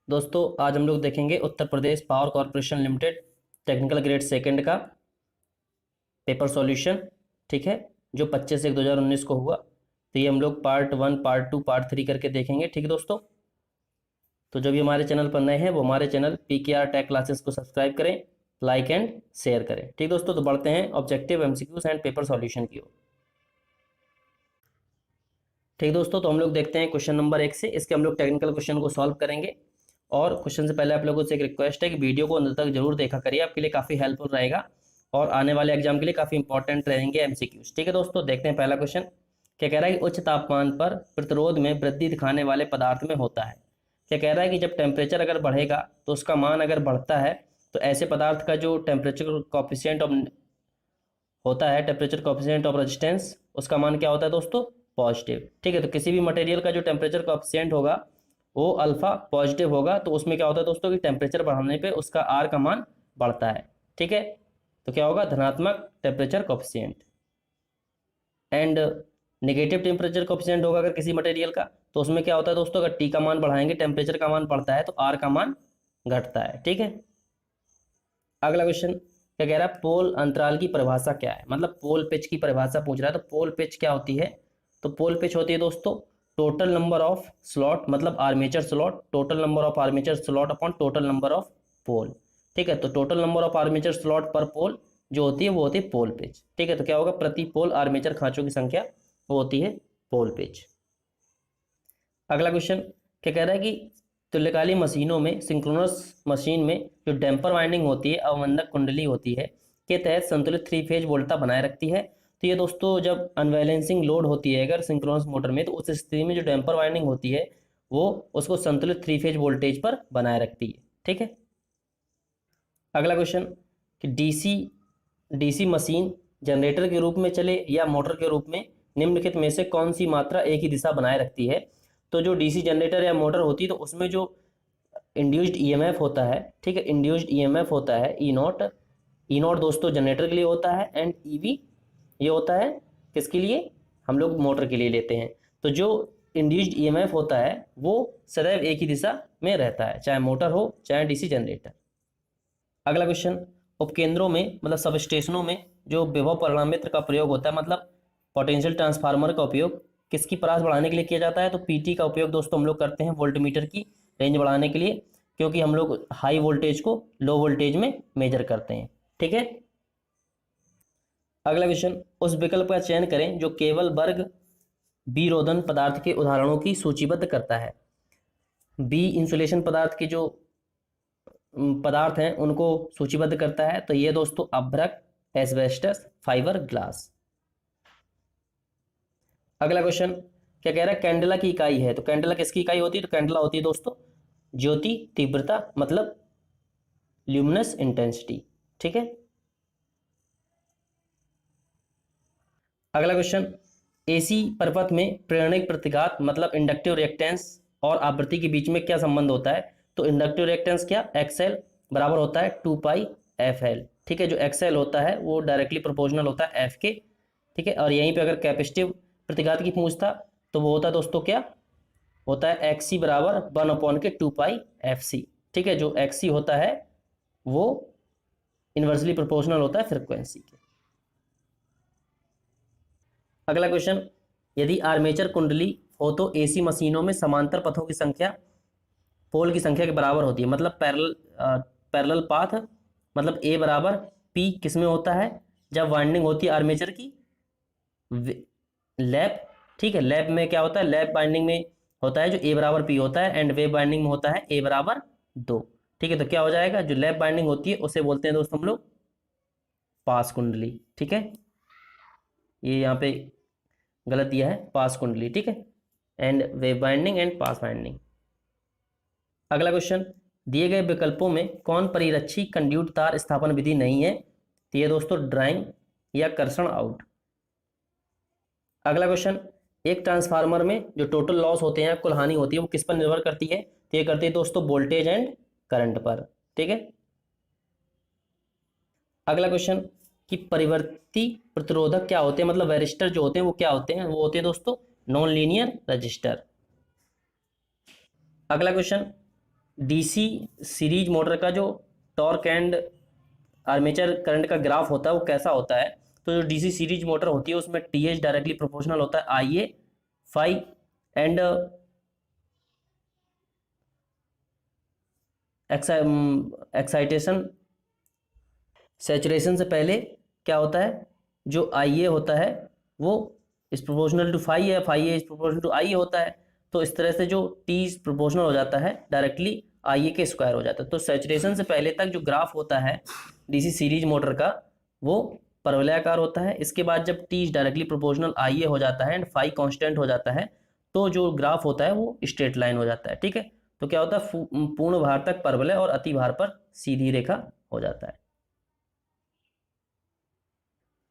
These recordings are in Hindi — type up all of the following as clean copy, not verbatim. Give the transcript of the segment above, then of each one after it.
दोस्तों आज हम लोग देखेंगे Uttar Pradesh power corporation limited technical grade second का पेपर सॉल्यूशन। ठीक है, जो 25/1/2019 को हुआ। तो ये हम लोग पार्ट 1 पार्ट 2 पार्ट 3 करके देखेंगे। ठीक है दोस्तों, तो जो भी हमारे चैनल पर नए हैं वो हमारे चैनल PKR टेक क्लासेस को सब्सक्राइब करें, लाइक एंड शेयर करें। ठीक दोस्तों, तो बढ़ते हैं objective MCQs and paper solution की ओर। ठीक दोस्तों, तो हम लोग देखते हैं क्वेश्चन नंबर 1 से। इसके हम लोग टेक्निकल क्वेश्चन को सॉल्व करेंगे। और क्वेश्चन से पहले आप लोगों से एक रिक्वेस्ट है कि वीडियो को अंत तक जरूर देखा करिए, आपके लिए काफ़ी हेल्पफुल रहेगा और आने वाले एग्जाम के लिए काफ़ी इंपॉर्टेंट रहेंगे MCQs। ठीक है दोस्तों, देखते हैं पहला क्वेश्चन क्या कह रहा है कि उच्च तापमान पर प्रतिरोध में वृद्धि दिखाने वाले पदार्थ में होता है। क्या कह रहा है कि जब टेम्परेचर अगर बढ़ेगा तो उसका मान अगर बढ़ता है तो ऐसे पदार्थ का जो टेम्परेचर कॉफिशिएंट ऑफ होता है, टेम्परेचर कॉफिशिएंट ऑफ रेजिस्टेंस, उसका मान क्या होता है दोस्तों? पॉजिटिव। ठीक है, तो किसी भी मटेरियल का जो टेम्परेचर कॉफिशिएंट होगा वो अल्फा पॉजिटिव होगा, तो उसमें क्या होता है दोस्तों कि टेम्परेचर बढ़ाने पे उसका आर का मान बढ़ता है। ठीक है, तो क्या होगा? धनात्मक temperature coefficient. And negative temperature coefficient होगा अगर किसी मटेरियल का, तो उसमें क्या होता है दोस्तों, अगर टी का मान बढ़ाएंगे, टेम्परेचर का मान बढ़ता है तो आर का मान घटता है। ठीक है, अगला क्वेश्चन क्या कह रहा है? पोल अंतराल की परिभाषा क्या है? मतलब पोल पिच की परिभाषा पूछ रहा है। तो पोल पिच क्या होती है? तो पोल पिच होती है दोस्तों टोटल नंबर ऑफ स्लॉट, मतलब armature slot, total number of armature slot upon total number of pole. ठीक है, तो total number of armature slot पर पोल जो होती है वो होती है पोल पिच। ठीक है, तो क्या होगा? प्रति पोल आर्मेचर खांचों की संख्या वो होती है पोल पिच। अगला क्वेश्चन क्या कह रहा है कि तुल्यकाली मशीनों में, सिंक्रोनस मशीन में जो डैम्पर वाइंडिंग होती है, अवमंदक कुंडली होती है, के तहत संतुलित 3 फेज वोल्टता बनाए रखती है। तो ये दोस्तों जब अनबैलेंसिंग लोड होती है अगर सिंक्रोनस मोटर में, तो उस स्थिति में जो डैम्पर वाइंडिंग होती है वो उसको संतुलित 3 फेज वोल्टेज पर बनाए रखती है। ठीक है, अगला क्वेश्चन कि डीसी मशीन जनरेटर के रूप में चले या मोटर के रूप में, निम्नलिखित में से कौन सी मात्रा एक ही दिशा बनाए रखती है? तो जो डीसी जनरेटर या मोटर होती है तो उसमें जो इंड्यूस्ड ईएमएफ होता है, ठीक है, इंड्यूस्ड ईएमएफ होता है ई नॉट दोस्तों जनरेटर के लिए होता है, एंड ईवी ये होता है किसके लिए? हम लोग मोटर के लिए लेते हैं। तो जो इंड्यूस्ड ईएमएफ होता है वो सदैव एक ही दिशा में रहता है, चाहे मोटर हो चाहे डीसी जनरेटर। अगला क्वेश्चन, उपकेंद्रों में मतलब सब स्टेशनों में जो विभव परिणामित्र का प्रयोग होता है, मतलब पोटेंशियल ट्रांसफार्मर का उपयोग किसकी परास बढ़ाने के लिए किया जाता है? तो पीटी का उपयोग दोस्तों हम लोग करते हैं वोल्टमीटर की रेंज बढ़ाने के लिए, क्योंकि हम लोग हाई वोल्टेज को लो वोल्टेज में मेजर करते हैं। ठीक है, अगला क्वेश्चन, उस विकल्प का चयन करें जो केवल वर्ग बी रोधन पदार्थ के उदाहरणों की सूचीबद्ध करता है। बी इंसुलेशन पदार्थ के जो पदार्थ हैं उनको सूचीबद्ध करता है। तो ये दोस्तों अभ्रक, एस्बेस्टस, फाइबर, ग्लास। अगला क्वेश्चन क्या कह रहा है? कैंडेला की इकाई है। तो कैंडेला किसकी इकाई होती है? तो कैंडेला होती है दोस्तों ज्योति तीव्रता, मतलब ल्यूमिनस इंटेंसिटी। ठीक है, अगला क्वेश्चन, एसी परिपथ में प्रेरणिक प्रतिघात मतलब इंडक्टिव रिएक्टेंस और आवृत्ति के बीच में क्या संबंध होता है? तो इंडक्टिव रिएक्टेंस क्या XL बराबर होता है 2πfl। ठीक है, जो XL होता है वो डायरेक्टली प्रोपोर्शनल होता है F के। ठीक है, और यहीं पे अगर कैपेसिटिव प्रतिघात की पूछता तो वो होता है दोस्तों क्या होता है? XC बराबर 1/2πfc। ठीक है, जो XC होता है वो इन्वर्सली प्रोपोर्शनल होता है फ्रीक्वेंसी के। अगला क्वेश्चन, यदि आर्मेचर कुंडली हो तो एसी मशीनों में समांतर पथों की संख्या पोल की संख्या के बराबर होती है, मतलब पैरेलल पाथ, मतलब ए बराबर पी किस में होता है? जब वाइंडिंग होती है आर्मेचर की लैप। ठीक है, लैप में क्या होता है? लैप बाइंडिंग में होता है जो ए बराबर पी होता है, एंड वेव बाइंडिंग में होता है ए बराबर 2। ठीक है, तो क्या हो जाएगा? जो लैप बाइंडिंग होती है उसे बोलते हैं दोस्तों हम लोग पास कुंडली। ठीक है, ये यहाँ पे गलत दिया है, पास कुंडली। ठीक है, and wave binding and pass binding. अगला क्वेश्चन, दिए गए विकल्पों में कौन परिरक्षी कंड्यूट तार स्थापन विधि नहीं है? तो ये दोस्तों ड्राइंग या कर्षण आउट। अगला क्वेश्चन, एक ट्रांसफार्मर में जो टोटल लॉस होते हैं, कुल हानि होती है, वो किस पर निर्भर करती है? तो ये करती है दोस्तों वोल्टेज एंड करंट पर। ठीक है, अगला क्वेश्चन कि परिवर्ती प्रतिरोधक क्या होते हैं, मतलब वैरिस्टर जो होते हैं वो क्या होते हैं? वो होते हैं दोस्तों नॉन लीनियर रजिस्टर। अगला क्वेश्चन, डीसी सीरीज मोटर का जो टॉर्क एंड आर्मेचर करंट का ग्राफ होता है वो कैसा होता है। तो जो डीसी सीरीज मोटर होती है उसमें टीएच डायरेक्टली प्रोपोर्शनल होता है आई ए फाई एंड एक्साइटेशन सैचुरेशन से पहले क्या होता है, जो आई ए होता है वो इज प्रोपोर्शनल टू फाई है, phi a is proportional to I a होता है। तो इस तरह से जो टी इज प्रोपोर्शनल हो जाता है डायरेक्टली आई ए के स्क्वायर हो जाता है। तो सैचुरेशन से पहले तक जो ग्राफ होता है डीसी सीरीज मोटर का वो परवलयाकार होता है। इसके बाद जब टी इज डायरेक्टली प्रोपोर्शनल आई ए हो जाता है एंड फाई कांस्टेंट हो जाता है तो जो ग्राफ होता है वो स्ट्रेट लाइन हो जाता है। ठीक है, तो क्या होता है, पूर्ण भार तक परवलय और अति भार पर सीधी रेखा हो जाता है।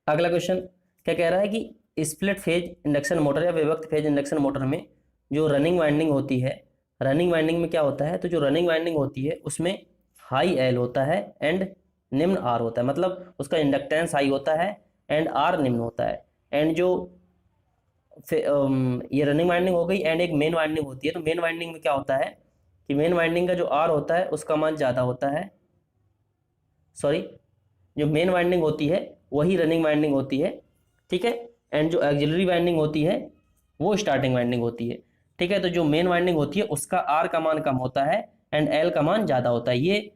अगला क्वेश्चन क्या कह रहा है कि स्प्लिट फेज इंडक्शन मोटर या विभक्त फेज इंडक्शन मोटर में जो रनिंग वाइंडिंग होती है, रनिंग वाइंडिंग में क्या होता है, तो जो रनिंग वाइंडिंग होती है उसमें हाई एल होता है एंड निम्न आर होता है, मतलब उसका इंडक्टेंस हाई होता है एंड आर निम्न होता है। एंड जो ये रनिंग वाइंडिंग हो गई एंड एक मेन वाइंडिंग होती है। तो मेन वाइंडिंग में क्या होता है कि मेन वाइंडिंग का जो आर होता है उसका मान ज़्यादा होता है, सॉरी जो मेन वाइंडिंग होती है वही रनिंग वाइंडिंग होती है। ठीक है, एंड जो ऑक्सिलरी वाइंडिंग होती है वो स्टार्टिंग वाइंडिंग होती है। ठीक है, तो जो मेन वाइंडिंग होती है उसका आर का मान कम होता है एंड एल का मान ज़्यादा होता है। ये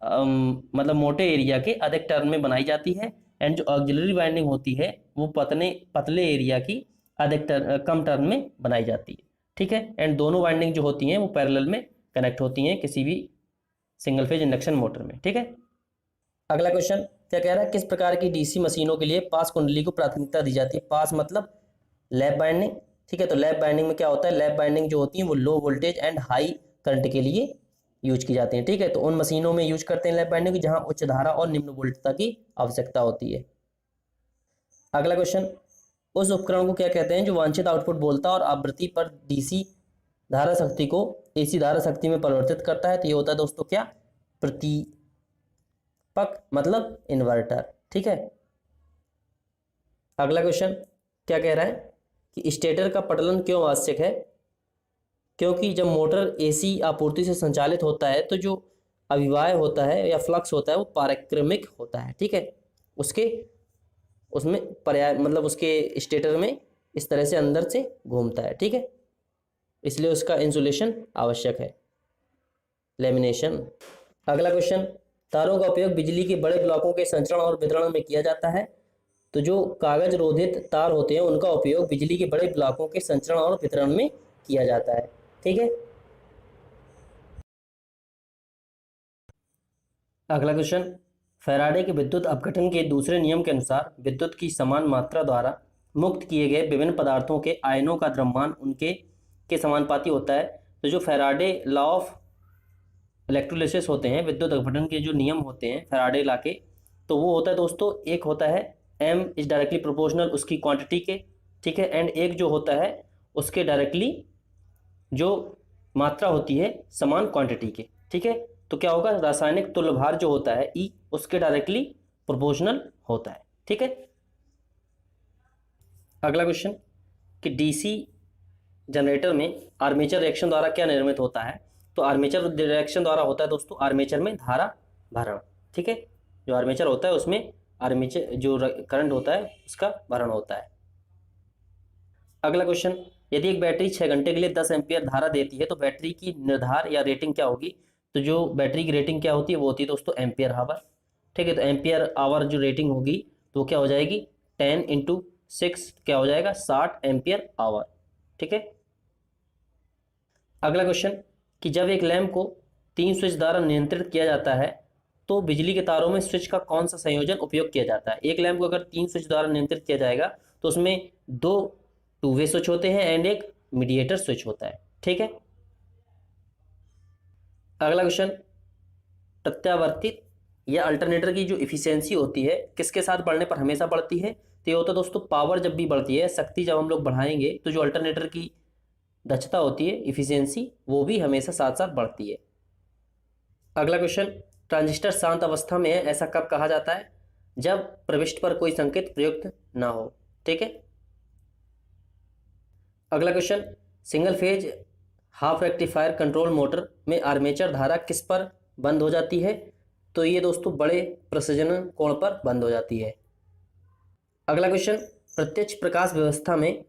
मतलब मोटे एरिया के अधिक टर्न में बनाई जाती है एंड जो ऑक्सिलरी वाइंडिंग होती है वो पतले एरिया की कम टर्न में बनाई जाती है। ठीक है, एंड दोनों वाइंडिंग जो होती हैं वो पैरेलल में कनेक्ट होती हैं किसी भी सिंगल फेज इंडक्शन मोटर में। ठीक है, अगला क्वेश्चन क्या कह रहा है, किस प्रकार की डीसी मशीनों के लिए पास कुंडली को प्राथमिकता दी जाती है। पास मतलब लैप बाइंडिंग। ठीक है, तो लैप बाइंडिंग में क्या होता है, लैप बाइंडिंग जो होती है वो low voltage and high current के लिए यूज की जाती हैं। ठीक है, तो उन मशीनों में यूज करते हैं लैप बाइंडिंग की जहां उच्च धारा और निम्न वोल्टता की आवश्यकता होती है। अगला क्वेश्चन, उस उपकरण को क्या कहते हैं जो वांछित आउटपुट बोलता और आवृत्ति पर डीसी धारा शक्ति को एसी धारा शक्ति में परिवर्तित करता है। तो ये होता है दोस्तों क्या, प्रतिपक मतलब इन्वर्टर। ठीक है, अगला क्वेश्चन क्या कह रहा है कि स्टेटर का पटलन क्यों आवश्यक है। क्योंकि जब मोटर एसी आपूर्ति से संचालित होता है तो जो अभिवाय होता है या फ्लक्स होता है वो पारक्रमिक होता है। ठीक है, उसमें पर्याय मतलब उसके स्टेटर में इस तरह से अंदर से घूमता है। ठीक है, इसलिए उसका इंसुलेशन आवश्यक है, लेमिनेशन। अगला क्वेश्चन, तारों का उपयोग बिजली के बड़े ब्लॉकों के संचरण और वितरण में किया जाता है। तो जो कागज रोधित तार होते हैं उनका उपयोग बिजली के बड़े ब्लॉकों के संचरण और वितरण में किया जाता है। ठीक है, अगला क्वेश्चन, फैराडे के विद्युत अपघटन के दूसरे नियम के अनुसार विद्युत की समान मात्रा द्वारा मुक्त किए गए विभिन्न पदार्थों के आयनों का द्रव्यमान उनके के समानुपाती होता है। तो जो फैराडे लॉ ऑफ इलेक्ट्रोलिसिस होते हैं, विद्युत अपघटन के जो नियम होते हैं फैराडे लॉ के, तो वो होता है दोस्तों, एक होता है m इज डायरेक्टली प्रोपोर्शनल उसकी क्वांटिटी के। ठीक है, एंड एक जो होता है उसके डायरेक्टली जो मात्रा होती है समान क्वांटिटी के। ठीक है, तो क्या होगा, रासायनिक तुल्य भार जो होता है E उसके डायरेक्टली प्रोपोर्शनल होता है। ठीक है, अगला क्वेश्चन कि डीसी जनरेटर में आर्मेचर रिएक्शन द्वारा क्या निर्मित होता है। तो आर्मेचर रिएक्शन द्वारा होता है दोस्तों आर्मेचर में धारा भरण। ठीक है, जो आर्मेचर होता है उसमें आर्मेचर जो करंट होता है उसका भरण होता है। अगला क्वेश्चन, यदि एक बैटरी 6 घंटे के लिए 10 एम्पियर धारा देती है तो बैटरी की निर्धार या रेटिंग क्या होगी। तो जो बैटरी की रेटिंग क्या होती है वो होती है दोस्तों एम्पियर आवर। ठीक है, तो एम्पियर आवर जो रेटिंग होगी तो क्या हो जाएगी 10 × 6 क्या हो जाएगा 60 एम्पियर आवर। ठीक है, अगला क्वेश्चन कि जब एक लैंप को 3 स्विच द्वारा नियंत्रित किया जाता है तो बिजली के तारों में स्विच का कौन सा संयोजन उपयोग किया जाता है। एक लैंप को अगर 3 स्विच द्वारा नियंत्रित किया जाएगा तो उसमें 2 टू वे स्विच होते हैं एंड एक मीडिएटर स्विच होता है। ठीक है, अगला क्वेश्चन, प्रत्यावर्तित या अल्टरनेटर की जो इफिशियंसी होती है किसके साथ बढ़ने पर हमेशा बढ़ती है। तो ये होता है दोस्तों पावर जब भी बढ़ती है, शक्ति जब हम लोग बढ़ाएंगे तो जो अल्टरनेटर की दक्षता होती है इफिशियंसी वो भी हमेशा साथ साथ बढ़ती है। अगला क्वेश्चन, ट्रांजिस्टर शांत अवस्था में है ऐसा कब कहा जाता है, जब प्रविष्ट पर कोई संकेत प्रयुक्त ना हो। ठीक है, अगला question, single phase half rectifier control motor में आर्मेचर धारा किस पर बंद हो जाती है? तो ये दोस्तों बड़े प्रसंजन कोण पर बंद हो जाती है। अगला क्वेश्चन, प्रत्यक्ष प्रकाश व्यवस्था में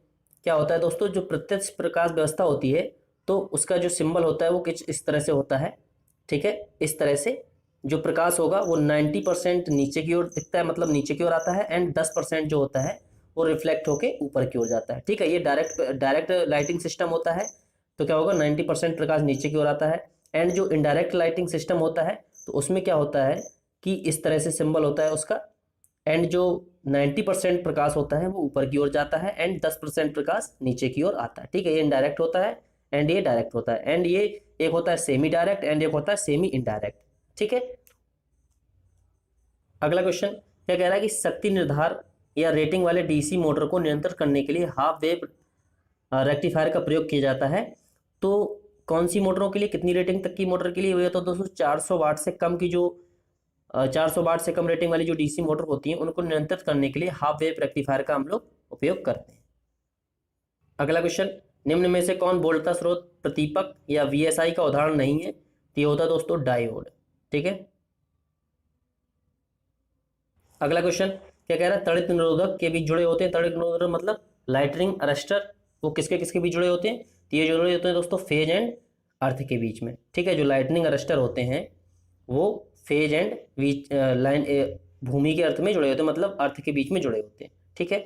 क्या होता है दोस्तों? जो प्रत्यक्ष प्रकाश व्यवस्था होती है तो उसका जो सिंबल होता है वो कुछ इस तरह से होता है, ठीक है। इस तरह से जो प्रकाश होगा वो 90% नीचे की ओर दिखता है, मतलब नीचे की ओर आता है, एंड 10% जो होता है वो रिफ्लेक्ट होके ऊपर की ओर जाता है, ठीक है। ये डायरेक्ट लाइटिंग सिस्टम होता है, तो क्या होगा 90% प्रकाश नीचे की ओर आता है। एंड जो इनडायरेक्ट लाइटिंग सिस्टम होता है तो उसमें क्या होता है कि इस तरह से सिंबल होता है उसका, एंड जो 90% प्रकाश होता है वो ऊपर की ओर जाता है एंड 10% प्रकाश नीचे की ओर आता है, ठीक है। ये इनडायरेक्ट होता है एंड ये डायरेक्ट होता है, एंड ये एक होता है सेमी डायरेक्ट एंड एक होता है सेमी इनडायरेक्ट, ठीक है। अगला क्वेश्चन क्या कह रहा है कि शक्ति निर्धार या रेटिंग वाले डीसी मोटर को नियंत्रित करने के लिए हाफ वेव रेक्टिफायर का प्रयोग किया जाता है। तो कौन सी मोटरों के लिए, कितनी रेटिंग तक की मोटर के लिए? वो तो दोस्तों 400 वाट से कम की जो 400 वाट से कम रेटिंग वाली जो डीसी मोटर होती हैं उनको नियंत्रित करने के लिए हाफ वेव रेक्टिफायर का हम लोग उपयोग करते हैं। अगला क्वेश्चन, निम्न में से कौन वोल्टता स्रोत, प्रदीपक या वीएसआई का उदाहरण नहीं है? तो ये होता है दोस्तों डायोड, ठीक है। अगला क्वेश्चन क्या कह रहा है? तड़ित निरोधक के बीच जुड़े होते हैं। तड़ित निरोधक मतलब लाइटनिंग अरेस्टर, वो किसके किसके बीच जुड़े होते हैं? तो ये जुड़े होते हैं दोस्तों फेज एंड अर्थ के बीच में, ठीक है। जो लाइटनिंग अरेस्टर होते हैं वो फेज एंड बीच लाइन भूमि के अर्थ में जुड़े होते हैं, मतलब अर्थ के बीच में जुड़े होते हैं, ठीक है।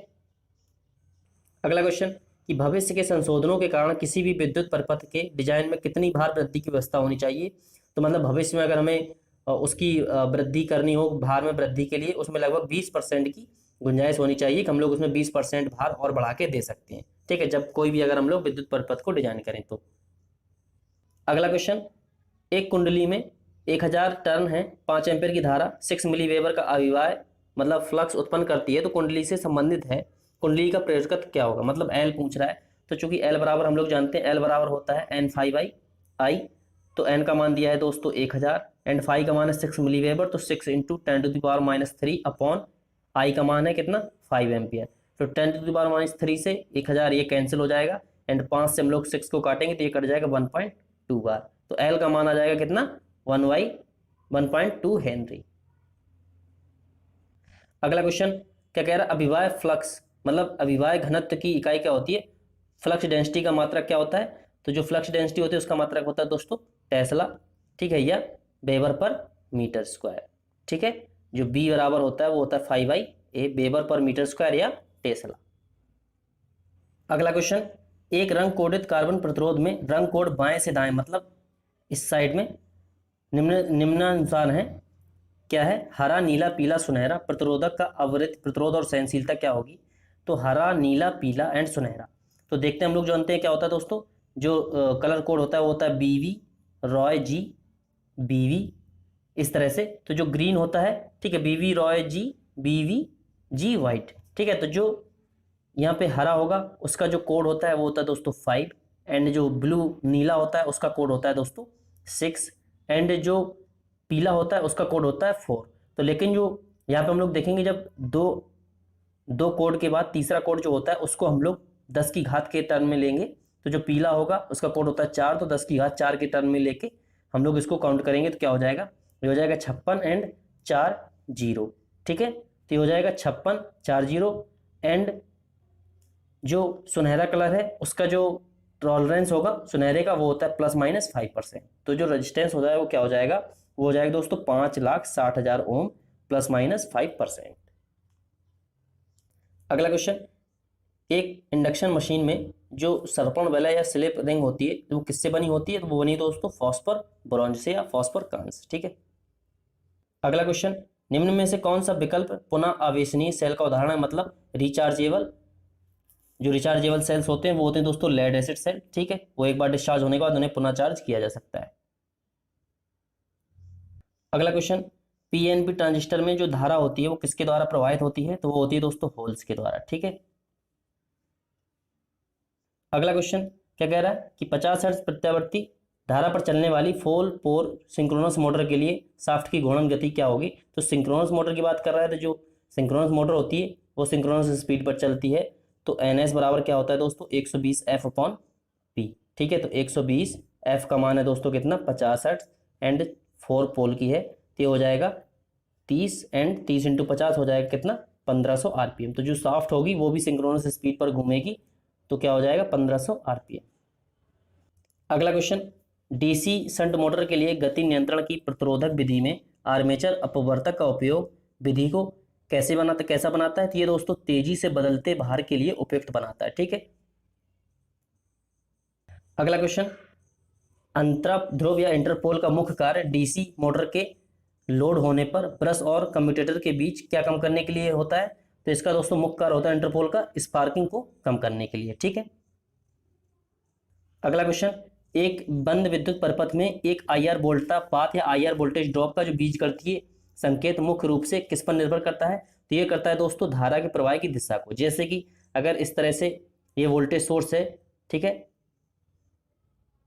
अगला क्वेश्चन कि भविष्य के संशोधनों के कारण किसी भी विद्युत परिपथ के डिजाइन में कितनी भार वृद्धि की व्यवस्था होनी चाहिए? तो मतलब भविष्य में अगर हमें उसकी वृद्धि करनी हो, भार में वृद्धि के लिए, उसमें लगभग 20% की गुंजाइश होनी चाहिए कि हम लोग उसमें 20% भार और बढ़ा के दे सकते हैं, ठीक है, जब कोई भी अगर हम लोग विद्युत परिपथ को डिजाइन करें तो। अगला क्वेश्चन, एक कुंडली में 1000 टर्न है, 5 एम्पीयर की धारा 6 मिली वेबर का अविवाय मतलब फ्लक्स उत्पन्न करती है, तो कुंडली से संबंधित है, कुंडली का प्रेरकत्व क्या होगा? मतलब एल पूछ रहा है, तो चूंकि एल बराबर हम लोग जानते हैं एल बराबर होता है एन फाई बाई आई, तो एन का मान दिया है दोस्तों 1000 एंड फाई का मान है 6 मिली वेबर, तो 6 इंटू 10⁻³ अपॉन आई का मान है कितना 5 एम्पियर। तो 10⁻³ से 1000 ये कैंसिल हो जाएगा एंड 5 से हम लोग 6 को काटेंगे तो ये कट जाएगा 1.2 बार, तो एल का मान आ जाएगा कितना 1/1.2 हेनरी। अगला क्वेश्चन क्या कह रहा है? अभिवाय फ्लक्स मतलब अभिवाय घनत्व की इकाई क्या होती है? फ्लक्स डेंसिटी का मात्रक क्या होता है? तो जो फ्लक्स डेंसिटी होती है उसका मात्रक होता है दोस्तों टेस्ला, ठीक है, या वेबर पर मीटर स्क्वायर, ठीक है। जो बी बराबर होता है वो होता है 5/A वेबर पर मीटर स्क्वायर या टेस्ला। अगला क्वेश्चन, एक रंग कोडित कार्बन प्रतिरोध में रंग कोड बाएं से दाएं मतलब इस साइड में निम्नानुसार है, क्या है? हरा, नीला, पीला, सुनहरा। प्रतिरोधक का आवृत्ति, प्रतिरोध और सहनशीलता क्या होगी? तो हरा, नीला, पीला एंड सुनहरा। तो देखते हैं हम लोग जानते हैं क्या होता है दोस्तों, जो कलर कोड होता है वो होता है BV रॉय जी BV, इस तरह से। तो जो ग्रीन होता है, ठीक है, BV रॉय जी BV जी वाइट, ठीक है। तो जो यहाँ पे हरा होगा उसका जो कोड होता है वो होता है दोस्तों 5, एंड जो ब्लू नीला होता है उसका कोड होता है दोस्तों 6, एंड जो पीला होता है उसका कोड होता है 4। तो लेकिन जो यहाँ पे हम लोग देखेंगे जब दो कोड के बाद तीसरा कोड जो होता है उसको हम लोग 10 की घात के टर्म में लेंगे, तो जो पीला होगा उसका कोड होता है 4, तो 10 की घात 4 के टर्म में लेके हम लोग इसको काउंट करेंगे तो क्या हो जाएगा? ये हो जाएगा 56 एंड 4 0, ठीक है। तो ये हो जाएगा 56 4 0, एंड जो सुनहरा कलर है उसका जो टॉलरेंस होगा सुनहरे का वो होता है ±5%। तो जो रेजिस्टेंस होता है वो क्या हो जाएगा? वो हो जाएगा दोस्तों 5,60,000 ओम ±5%। अगला क्वेश्चन, एक इंडक्शन मशीन में जो सर्पण वलय या स्लिप रिंग होती है वो किससे बनी होती है? तो वो बनी दोस्तों फॉस्फर ब्रॉन्ज से या फॉस्फर कांस, ठीक है। अगला क्वेश्चन, निम्न में से कौन सा विकल्प पुनः आवेशनीय सेल का उदाहरण है? मतलब रिचार्जेबल, जो रिचार्जेबल सेल्स होते हैं वो होते हैं दोस्तों लेड एसिड सेल, ठीक है, वो एक बार डिस्चार्ज होने के बाद उन्हें पुनः चार्ज किया जा सकता है। अगला क्वेश्चन, PNP ट्रांजिस्टर में जो धारा होती है वो किसके द्वारा प्रवाहित होती है? तो वो होती है दोस्तों होल्स के द्वारा, ठीक है। अगला क्वेश्चन क्या कह रहा है कि 50 हर्ट्ज प्रत्यावर्ती धारा पर चलने वाली 4 पोर सिंक्रोनस मोटर के लिए शाफ्ट की घूर्णन गति क्या होगी? तो सिंक्रोनस मोटर की बात कर रहा है, तो जो सिंक्रोनस मोटर होती है वो सिंक्रोनस स्पीड पर चलती है, तो NS बराबर क्या होता है दोस्तों 120 F/P, ठीक है। तो 120, एफ का मान है दोस्तों कितना 50 हर्ट्ज एंड 4 पोल की है, तो ये हो जाएगा 30 एंड 30 इंटू 50 हो जाएगा कितना 1500 आरपीएम। तो जो शाफ्ट होगी वो भी सिंक्रोनस स्पीड पर घूमेगी, तो क्या हो जाएगा 1500 आरपीएम। अगला क्वेश्चन, डीसी शंट मोटर के लिए गति नियंत्रण की प्रतिरोधक विधि में आर्मेचर अपवर्तक का उपयोग विधि को कैसा बनाता है? तो ये दोस्तों तेजी से बदलते भार के लिए उपयुक्त बनाता है। ठीक है। अगला क्वेश्चन, अंतरप ध्रुव या इंटरपोल का मुख्य कार्य डीसी मोटर के लोड होने पर ब्रश और कम्यूटेटर के बीच क्या कम करने के लिए होता है? तो इसका दोस्तों मुख्य कार्य होता है इंटरपोल का स्पार्किंग को कम करने के लिए। ठीक है। अगला क्वेश्चन, एक बंद विद्युत परिपथ में एक आईआर वोल्टा पाथ या आईआर वोल्टेज ड्रॉप का जो बीजगणितीय संकेत मुख्य रूप से किस पर निर्भर करता है? तो ये करता है दोस्तों धारा के प्रवाह की दिशा को। जैसे कि अगर इस तरह से ये वोल्टेज सोर्स है, ठीक है,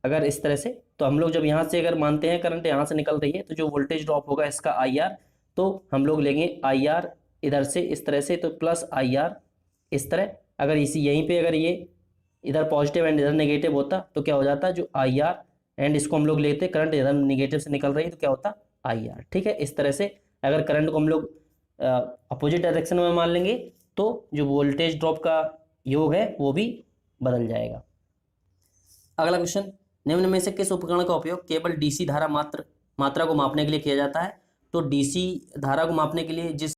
अगर इस तरह से, तो हम लोग जब यहाँ से अगर मानते हैं करंट यहाँ से निकल रही है, तो जो वोल्टेज ड्रॉप होगा इसका आई आर, तो हम लोग लेंगे आई आर इधर से इस तरह से, तो प्लस आई आर इस तरह। अगर इसी यहीं पे अगर ये इधर पॉजिटिव एंड इधर नेगेटिव होता तो क्या हो जाता, जो आई आर एंड इसको हम लोग लेते करंट इधर नेगेटिव से निकल रही है तो क्या होता आई आर। ठीक है। इस तरह से अगर करंट को हम लोग अपोजिट डायरेक्शन में मान लेंगे तो जो वोल्टेज ड्रॉप का योग है वो भी बदल जाएगा। अगला क्वेश्चन, निम्न में से किस उपकरण का उपयोग केवल डीसी धारा मात्रा को मापने के लिए किया जाता है? तो डीसी धारा को मापने के लिए जिस